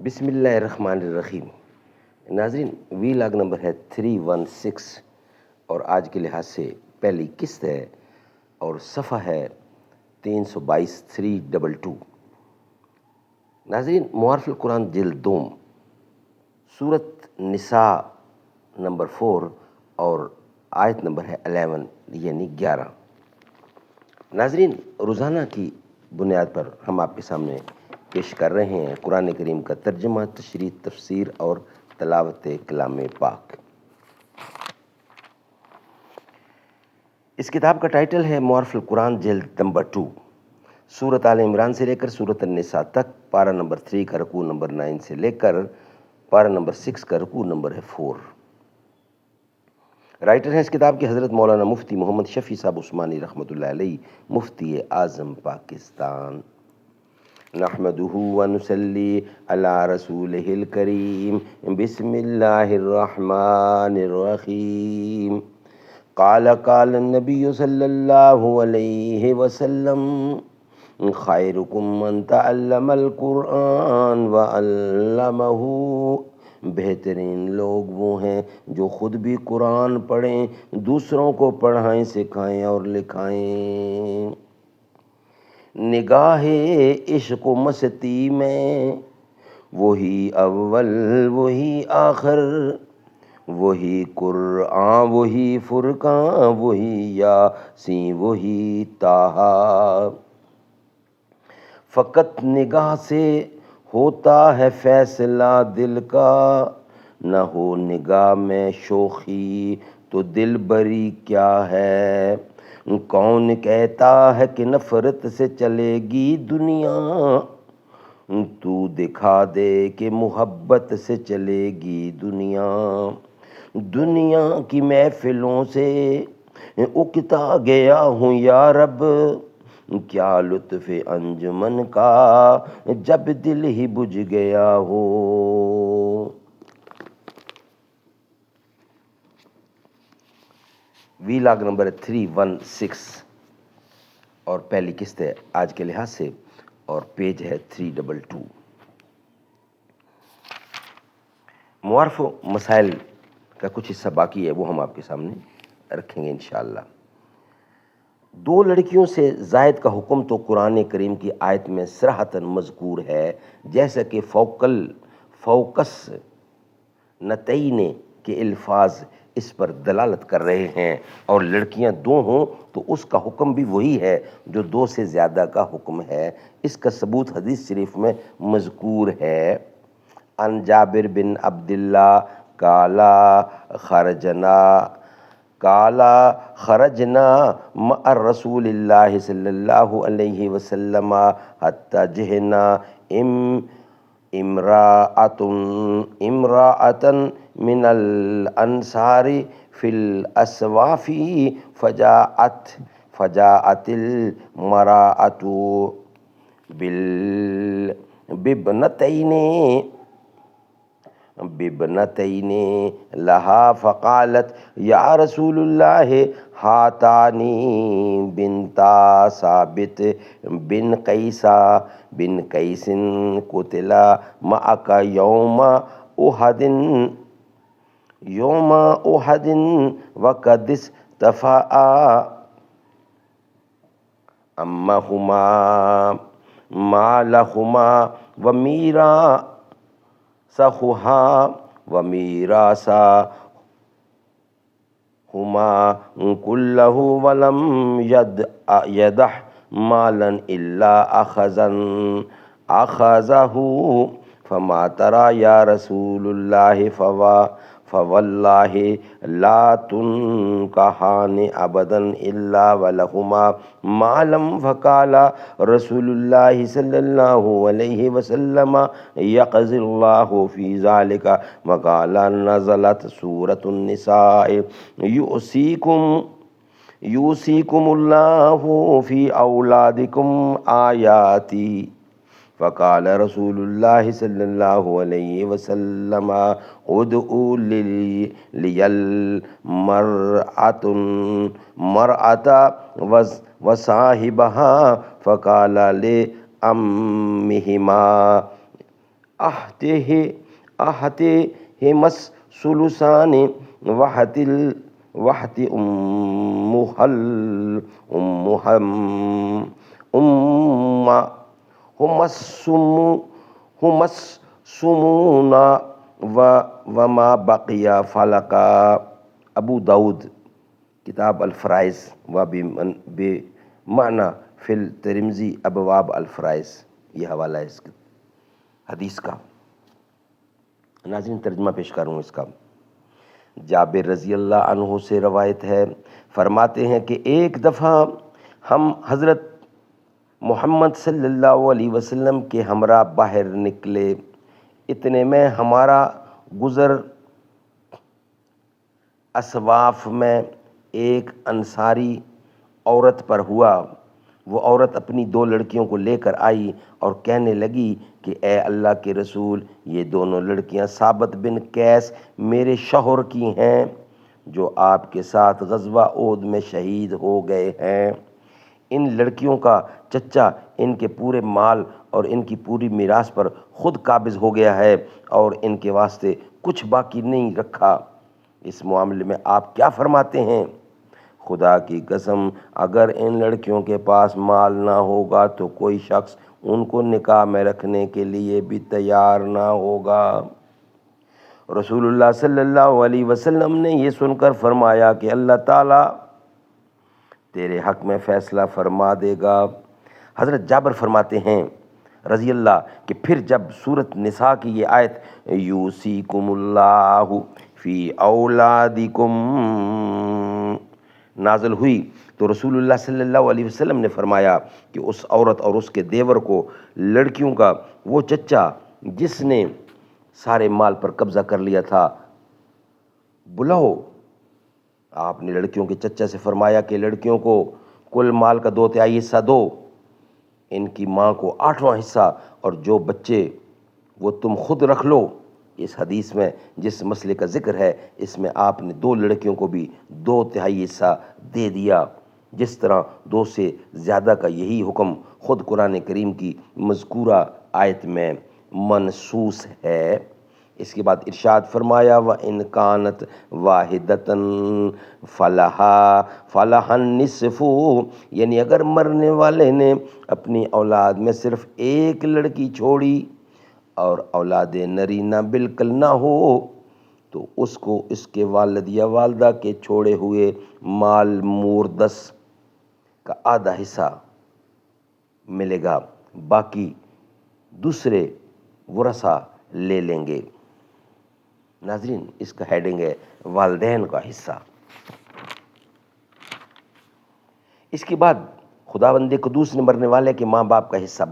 بسم اللہ الرحمن الرحیم۔ ناظرین، وی لاگ نمبر ہے 316 اور آج کے لحاظ سے پہلی قسط ہے اور صفحہ ہے 322 322۔ ناظرین، معارف القرآن جلد دوم، سورت نساء نمبر 4 اور آیت نمبر ہے 11 یعنی 11۔ ناظرین، روزانہ کی بنیاد پر ہم آپ کے سامنے پیش کر رہے ہیں قرآن کریم کا ترجمہ، تشریح، تفسیر اور تلاوت کلام پاک۔ اس کتاب کا ٹائٹل ہے معارف القرآن جلد نمبر 2، سورت آل عمران سے لے کر سورت النساء تک، پارہ نمبر 3 کا رکوع نمبر 9 سے لے کر پارہ نمبر 6 کا رکوع نمبر ہے 4۔ رائٹر ہیں اس کتاب کے حضرت مولانا مفتی محمد شفیع صاحب عثمانی رحمۃ اللہ علیہ، مفتی اعظم پاکستان۔ نحمده ونصلی علی رسولہ الکریم، بسم اللہ الرحمن الرحیم۔ قال النبی صلی اللہ علیہ وسلم، خیرکم من تعلم القرآن وعلمہ۔ بہترین لوگ وہ ہیں جو خود بھی قرآن پڑھیں، دوسروں کو پڑھائیں، سکھائیں اور لکھائیں۔ نگاہ عشق و مستی میں وہی اول وہی آخر، وہی قرآن وہی فرقان، وہی یاسین وہی طٰہٰ۔ فقط نگاہ سے ہوتا ہے فیصلہ دل کا، نہ ہو نگاہ میں شوخی تو دل بری کیا ہے۔ کون کہتا ہے کہ نفرت سے چلے گی دنیا، تو دکھا دے کہ محبت سے چلے گی دنیا۔ دنیا کی محفلوں سے اکتا گیا ہوں یا رب، کیا لطف انجمن کا جب دل ہی بجھ گیا ہو۔ وی لاگ نمبر 316 اور پہلی قسط ہے آج کے لحاظ سے اور پیج ہے 322۔ معارف و مسائل کا کچھ حصہ باقی ہے، وہ ہم آپ کے سامنے رکھیں گے انشاءاللہ۔ دو لڑکیوں سے زائد کا حکم تو قرآن کریم کی آیت میں صراحتاً مذکور ہے، جیسا کہ فوکس نتینے کے الفاظ اس پر دلالت کر رہے ہیں، اور لڑکیاں دو ہوں تو اس کا حکم بھی وہی ہے جو دو سے زیادہ کا حکم ہے۔ اس کا ثبوت حدیث شریف میں مذکور ہے۔ ان جابر بن عبداللہ خرجنا مع رسول اللہ صلی اللہ علیہ وسلم حتی جہنا امرأة من الانصار فی الاسواف، فجاءت المرأة بابنتین لها فقالت یا رسول اللہ ہاتانی بنتا ثابت بن قیس قتل معک یوم احد وقد استفاء امہما مالہما ومیراثہما کلہ ولم یدع مالا الا اخذہ، فما ترى یا رسول اللہ فواللہ لا تنکحان ابدا الا ولہما مالم۔ فقال رسول اللہ صلی اللہ علیہ وسلم یقضی اللہ فی ذلک، وقال نزلت سورۃ النساء یوصیکم اللہ فی اولادکم آیاتی۔ فقال رسول اللہ صلی اللہ علیہ وسلم ادعوا لی المرأة وصاحبها، فقال لأمہما أحتهمس سلسان وحت هم السمون وما بقي فلقا. ابو داود کتاب الفرائض و بمعنی فی الترمذی ابواب الفرائض، یہ حوالہ ہے اس حدیث کا. ناظرین ترجمہ پیش کروں اس کا. جابر رضی اللہ عنہ سے روایت ہے، فرماتے ہیں کہ ایک دفعہ ہم حضرت محمد صلی اللہ علیہ وسلم کے ہمراہ باہر نکلے. اتنے میں ہمارا گزر اسواف میں ایک انصاری عورت پر ہوا. وہ عورت اپنی 2 لڑکیوں کو لے کر آئی اور کہنے لگی کہ اے اللہ کے رسول، یہ دونوں لڑکیاں ثابت بن قیس میرے شوہر کی ہیں جو آپ کے ساتھ غزوہ احد میں شہید ہو گئے ہیں. ان لڑکیوں کا چچا ان کے پورے مال اور ان کی پوری میراث پر خود قابض ہو گیا ہے اور ان کے واسطے کچھ باقی نہیں رکھا. اس معاملے میں آپ کیا فرماتے ہیں؟ خدا کی قسم، اگر ان لڑکیوں کے پاس مال نہ ہوگا تو کوئی شخص ان کو نکاح میں رکھنے کے لیے بھی تیار نہ ہوگا. رسول اللہ صلی اللہ علیہ وسلم نے یہ سن کر فرمایا کہ اللہ تعالیٰ تیرے حق میں فیصلہ فرما دے گا. حضرت جابر فرماتے ہیں رضی اللہ کہ پھر جب سورۃ نساء کی یہ آیت یوصیکم اللہ فی اولادکم نازل ہوئی تو رسول اللہ صلی اللہ علیہ وسلم نے فرمایا کہ اس عورت اور اس کے دیور کو لڑکیوں کا وہ چچا جس نے سارے مال پر قبضہ کر لیا تھا بلاؤ. آپ نے لڑکیوں کے چچا سے فرمایا کہ لڑکیوں کو کل مال کا 2/3 حصہ دو، ان کی ماں کو 8واں حصہ، اور جو بچے وہ تم خود رکھ لو. اس حدیث میں جس مسئلے کا ذکر ہے اس میں آپ نے 2 لڑکیوں کو بھی 2/3 حصہ دے دیا. جس طرح 2 سے زیادہ کا یہی حکم خود قرآن کریم کی مذکورہ آیت میں منصوص ہے. اس کے بعد ارشاد فرمایا وَإِنْ كَانَتْ وَاحِدَةً فَلَهَا النِّصْفُ، یعنی اگر مرنے والے نے اپنی اولاد میں صرف ایک لڑکی چھوڑی اور اولاد نرینہ بالکل نہ ہو تو اس کو اس کے والد یا والدہ کے چھوڑے ہوئے مال موردس کا آدھا حصہ ملے گا، باقی دوسرے ورثہ لے لیں گے. ناظرین اس کا ہیڈنگ ہے والدین کا حصہ. اس کے بعد خداوند قدوس نے مرنے والے کے ماں باپ کا حصہ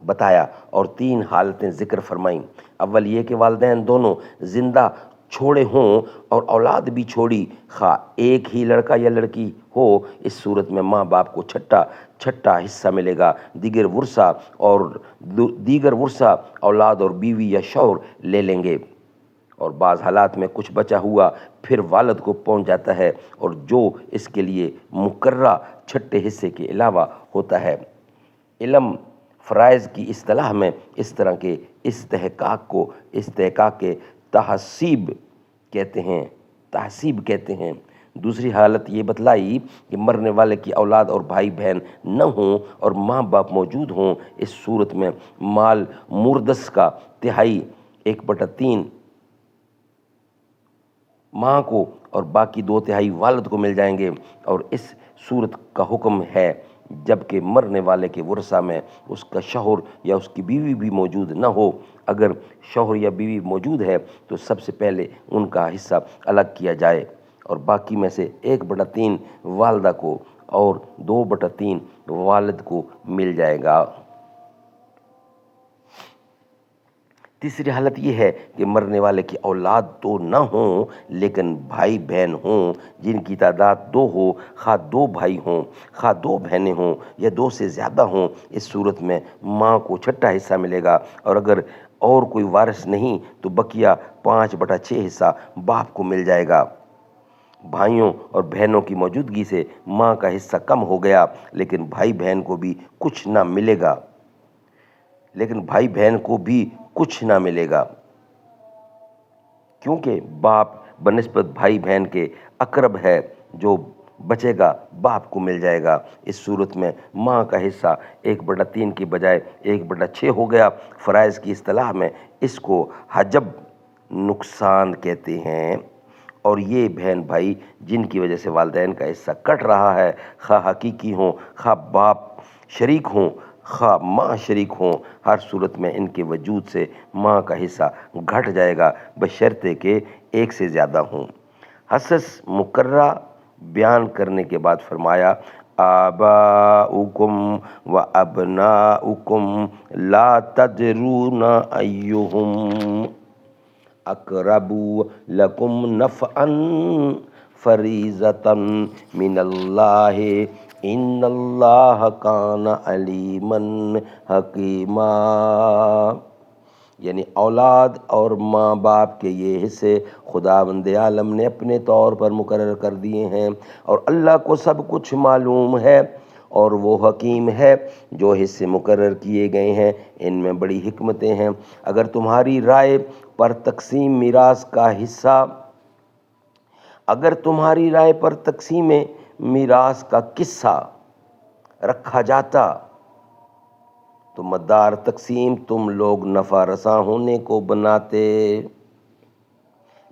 بتایا اور 3 حالتیں ذکر فرمائیں. اول یہ کہ والدین دونوں زندہ چھوڑے ہوں اور اولاد بھی چھوڑی، خواہ ایک ہی لڑکا یا لڑکی ہو، اس صورت میں ماں باپ کو چھٹا حصہ ملے گا. دیگر ورثہ اولاد اور بیوی یا شوہر لے لیں گے، اور بعض حالات میں کچھ بچا ہوا پھر والد کو پہنچ جاتا ہے اور جو اس کے لیے مقررہ چھٹے حصے کے علاوہ ہوتا ہے. علم فرائض کی اصطلاح میں اس طرح کے استحقاق کو استحقاق کے تحصیب کہتے ہیں. دوسری حالت یہ بتلائی کہ مرنے والے کی اولاد اور بھائی بہن نہ ہوں اور ماں باپ موجود ہوں. اس صورت میں مال موردس کا 1/3 ماں کو اور باقی 2/3 والد کو مل جائیں گے. اور اس صورت کا حکم ہے جبکہ مرنے والے کے ورثہ میں اس کا شوہر یا اس کی بیوی بھی موجود نہ ہو. اگر شوہر یا بیوی موجود ہے تو سب سے پہلے ان کا حصہ الگ کیا جائے اور باقی میں سے 1/3 والدہ کو اور 2/3 والد کو مل جائے گا. تیسری حالت یہ ہے کہ مرنے والے کی اولاد تو نہ ہوں لیکن بھائی بہن ہوں جن کی تعداد 2 ہو، خواہ 2 بھائی ہوں خواہ 2 بہنیں ہوں یا 2 سے زیادہ ہوں. اس صورت میں ماں کو چھٹا حصہ ملے گا، اور اگر اور کوئی وارث نہیں تو بقیہ 5/6 حصہ باپ کو مل جائے گا. بھائیوں اور بہنوں کی موجودگی سے ماں کا حصہ کم ہو گیا لیکن بھائی بہن کو بھی کچھ نہ ملے گا، کیونکہ باپ بنسبت بھائی بہن کے اقرب ہے، جو بچے گا باپ کو مل جائے گا۔ اس صورت میں ماں کا حصہ 1/3 کی بجائے 1/6 ہو گیا۔ فرائض کی اصطلاح میں اس کو حجب نقصان کہتے ہیں، اور یہ بہن بھائی جن کی وجہ سے والدین کا حصہ کٹ رہا ہے، خواہ حقیقی ہوں، خواہ باپ شریک ہوں، خواہ ماں شریک ہوں، ہر صورت میں ان کے وجود سے ماں کا حصہ گھٹ جائے گا، بشرطے کہ ایک سے زیادہ ہوں۔ حصص مقررہ بیان کرنے کے بعد فرمایا آباؤکم و ابناؤکم لا تدرون ایہم اقرب لکم نفعا فریضۃ من اللہ ان اللہ کان علیما حکیما۔ یعنی اولاد اور ماں باپ کے یہ حصے خداوند عالم نے اپنے طور پر مقرر کر دیے ہیں، اور اللہ کو سب کچھ معلوم ہے، اور وہ حکیم ہے۔ جو حصے مقرر کیے گئے ہیں ان میں بڑی حکمتیں ہیں۔ اگر تمہاری رائے پر تقسیم میراث کا حصہ میراث کا قصہ رکھا جاتا تو مدار تقسیم تم لوگ نفع رساں ہونے کو بناتے،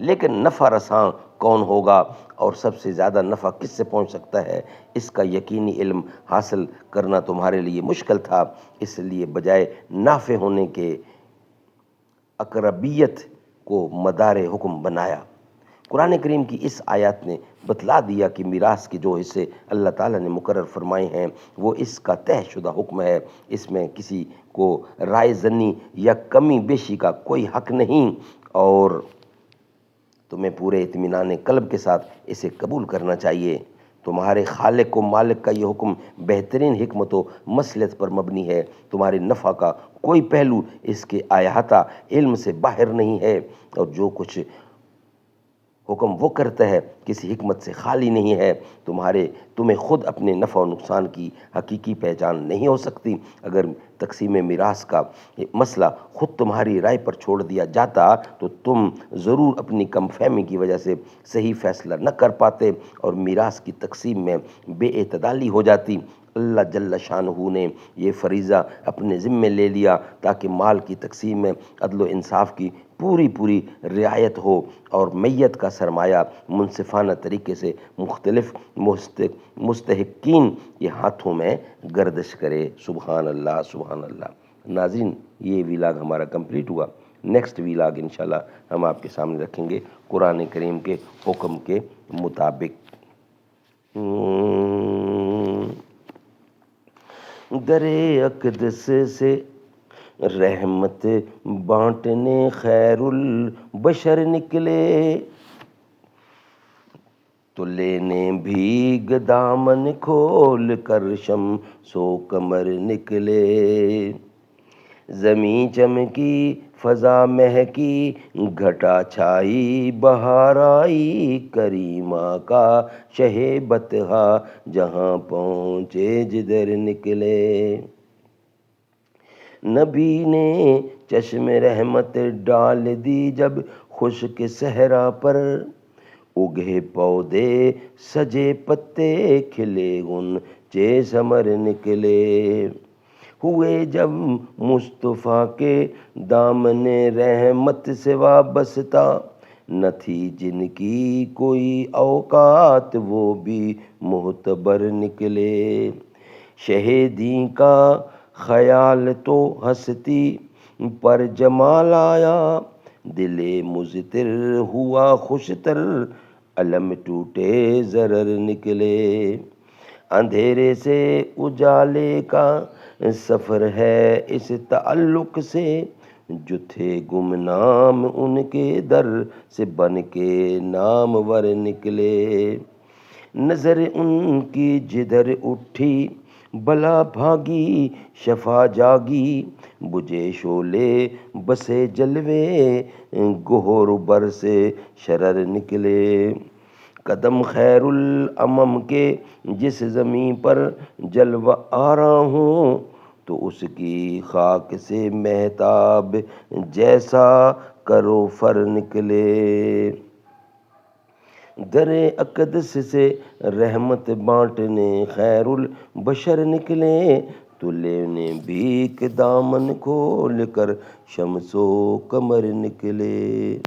لیکن نفع رساں کون ہوگا اور سب سے زیادہ نفع کس سے پہنچ سکتا ہے، اس کا یقینی علم حاصل کرنا تمہارے لیے مشکل تھا، اس لیے بجائے نافع ہونے کے اقربیت کو مدار حکم بنایا۔ قرآن کریم کی اس آیات نے بتلا دیا کہ میراث کے جو حصے اللہ تعالیٰ نے مقرر فرمائے ہیں وہ اس کا طے شدہ حکم ہے، اس میں کسی کو رائے زنی یا کمی بیشی کا کوئی حق نہیں، اور تمہیں پورے اطمینان قلب کے ساتھ اسے قبول کرنا چاہیے۔ تمہارے خالق و مالک کا یہ حکم بہترین حکمت و مصلحت پر مبنی ہے۔ تمہارے نفع کا کوئی پہلو اس کے احاطہ علم سے باہر نہیں ہے، اور جو کچھ حکم وہ کرتا ہے کسی حکمت سے خالی نہیں ہے۔ تمہیں خود اپنے نفع و نقصان کی حقیقی پہچان نہیں ہو سکتی۔ اگر تقسیم میراث کا مسئلہ خود تمہاری رائے پر چھوڑ دیا جاتا تو تم ضرور اپنی کم فہمی کی وجہ سے صحیح فیصلہ نہ کر پاتے، اور میراث کی تقسیم میں بے اعتدالی ہو جاتی۔ اللہ جل شانہ نے یہ فریضہ اپنے ذمے لے لیا تاکہ مال کی تقسیم میں عدل و انصاف کی پوری رعایت ہو، اور میت کا سرمایہ منصفانہ طریقے سے مختلف مستحقین کے ہاتھوں میں گردش کرے۔ سبحان اللہ، سبحان اللہ۔ ناظرین، یہ ویلاگ ہمارا کمپلیٹ ہوا۔ نیکسٹ ویلاگ انشاءاللہ ہم آپ کے سامنے رکھیں گے قرآن کریم کے حکم کے مطابق۔ درِ اقدس سے رحمت بانٹنے خیر البشر نکلے، تو لینے بھیگ دامن کھول کر شمس و قمر نکلے۔ زمیں چمکی فضا مہکی گھٹا چھائی بہار آئی، کریمہ کا شہ بطحا جہاں پہنچے جدھر نکلے۔ نبی نے چشم رحمت ڈال دی جب خشک صحرا پر، اگے پودے سجے پتے کھلے غنچے ثمر نکلے۔ ہوئے جب مصطفیٰ کے دامن رحمت سے وابستہ، نہ تھی جن کی کوئی اوقات وہ بھی معتبر نکلے۔ شہیدی کا خیال تو ہستی پر جمال آیا، دل مضطر ہوا خوشتر علم ٹوٹے ضرر نکلے۔ اندھیرے سے اجالے کا سفر ہے اس تعلق سے، جو تھے گمنام ان کے در سے بن کے نامور نکلے۔ نظر ان کی جدھر اٹھی بلا بھاگی، شفا جاگی، بجھے شعلے بسے جلوے، گہر بر سے شرر نکلے۔ قدم خیر الامم کے جس زمیں پر جلوہ آرا ہوں، تو اس کی خاک سے مہتاب جیسا کرو فر نکلے۔ در اقدس سے رحمت بانٹنے خیر البشر نکلے، تو لینے بھیک دامن کھول کر شمس و قمر نکلے۔